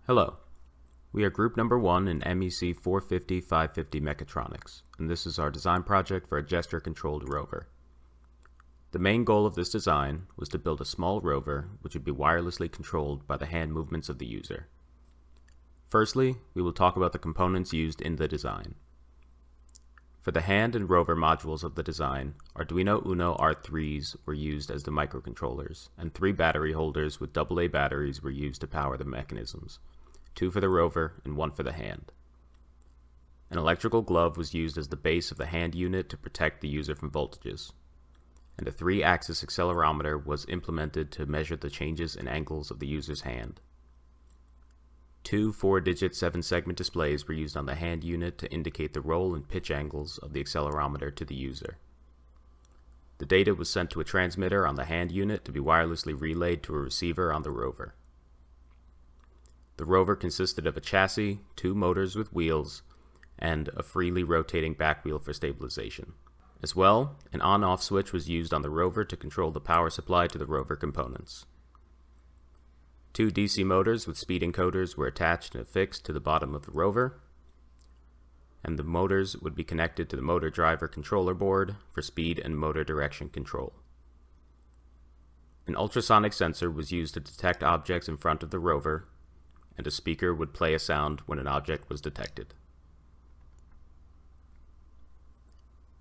Hello, we are group number 1 in MEC450 550 Mechatronics, and this is our design project for a gesture-controlled rover. The main goal of this design was to build a small rover which would be wirelessly controlled by the hand movements of the user. Firstly, we will talk about the components used in the design. For the hand and rover modules of the design, Arduino Uno R3s were used as the microcontrollers, and 3 battery holders with AA batteries were used to power the mechanisms, 2 for the rover and 1 for the hand. An electrical glove was used as the base of the hand unit to protect the user from voltages, and a 3-axis accelerometer was implemented to measure the changes in angles of the user's hand. 2 4-digit 7-segment displays were used on the hand unit to indicate the roll and pitch angles of the accelerometer to the user. The data was sent to a transmitter on the hand unit to be wirelessly relayed to a receiver on the rover. The rover consisted of a chassis, 2 motors with wheels, and a freely rotating back wheel for stabilization. As well, an on-off switch was used on the rover to control the power supply to the rover components. 2 DC motors with speed encoders were attached and affixed to the bottom of the rover, and the motors would be connected to the motor driver controller board for speed and motor direction control. An ultrasonic sensor was used to detect objects in front of the rover, and a speaker would play a sound when an object was detected.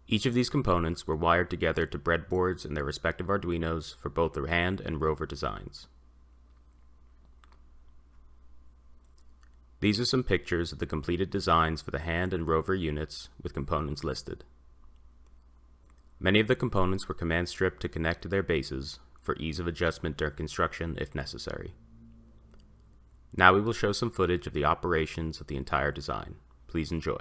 Each of these components were wired together to breadboards in their respective Arduinos for both the hand and rover designs. These are some pictures of the completed designs for the hand and rover units with components listed. Many of the components were command stripped to connect to their bases for ease of adjustment during construction if necessary. Now we will show some footage of the operations of the entire design. Please enjoy.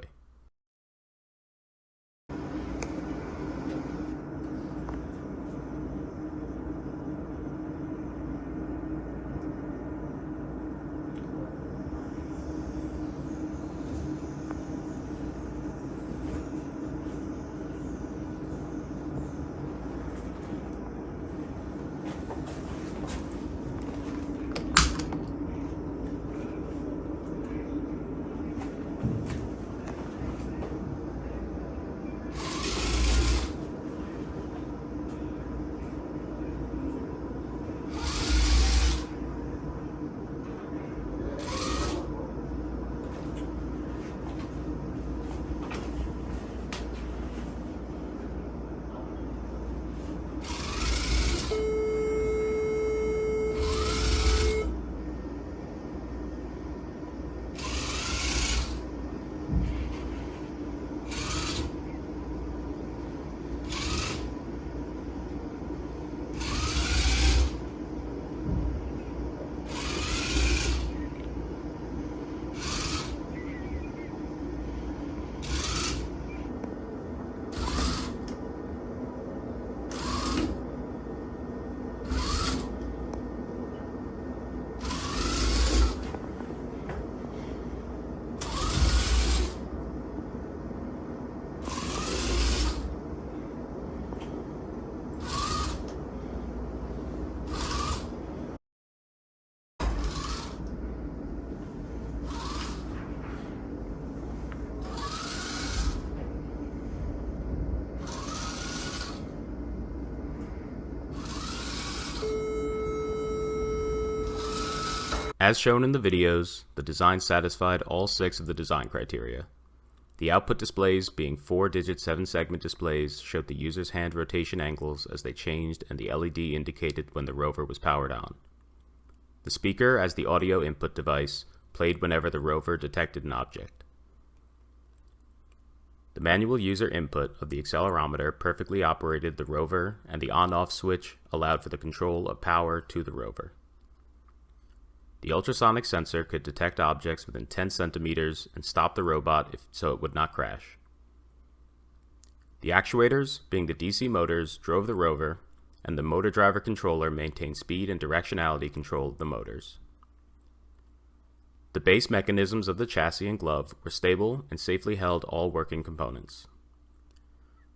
As shown in the videos, the design satisfied all 6 of the design criteria. The output displays, being 4-digit 7-segment displays, showed the user's hand rotation angles as they changed, and the LED indicated when the rover was powered on. The speaker, as the audio input device, played whenever the rover detected an object. The manual user input of the accelerometer perfectly operated the rover, and the on-off switch allowed for the control of power to the rover. The ultrasonic sensor could detect objects within 10 centimeters and stop the robot so it would not crash. The actuators, being the DC motors, drove the rover, and the motor driver controller maintained speed and directionality control of the motors. The base mechanisms of the chassis and glove were stable and safely held all working components.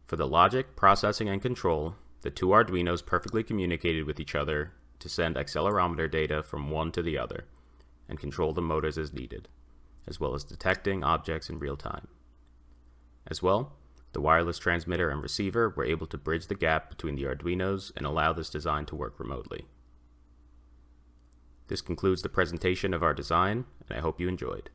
For the logic, processing, and control, the 2 Arduinos perfectly communicated with each other to send accelerometer data from one to the other, and control the motors as needed, as well as detecting objects in real time. As well, the wireless transmitter and receiver were able to bridge the gap between the Arduinos and allow this design to work remotely. This concludes the presentation of our design, and I hope you enjoyed.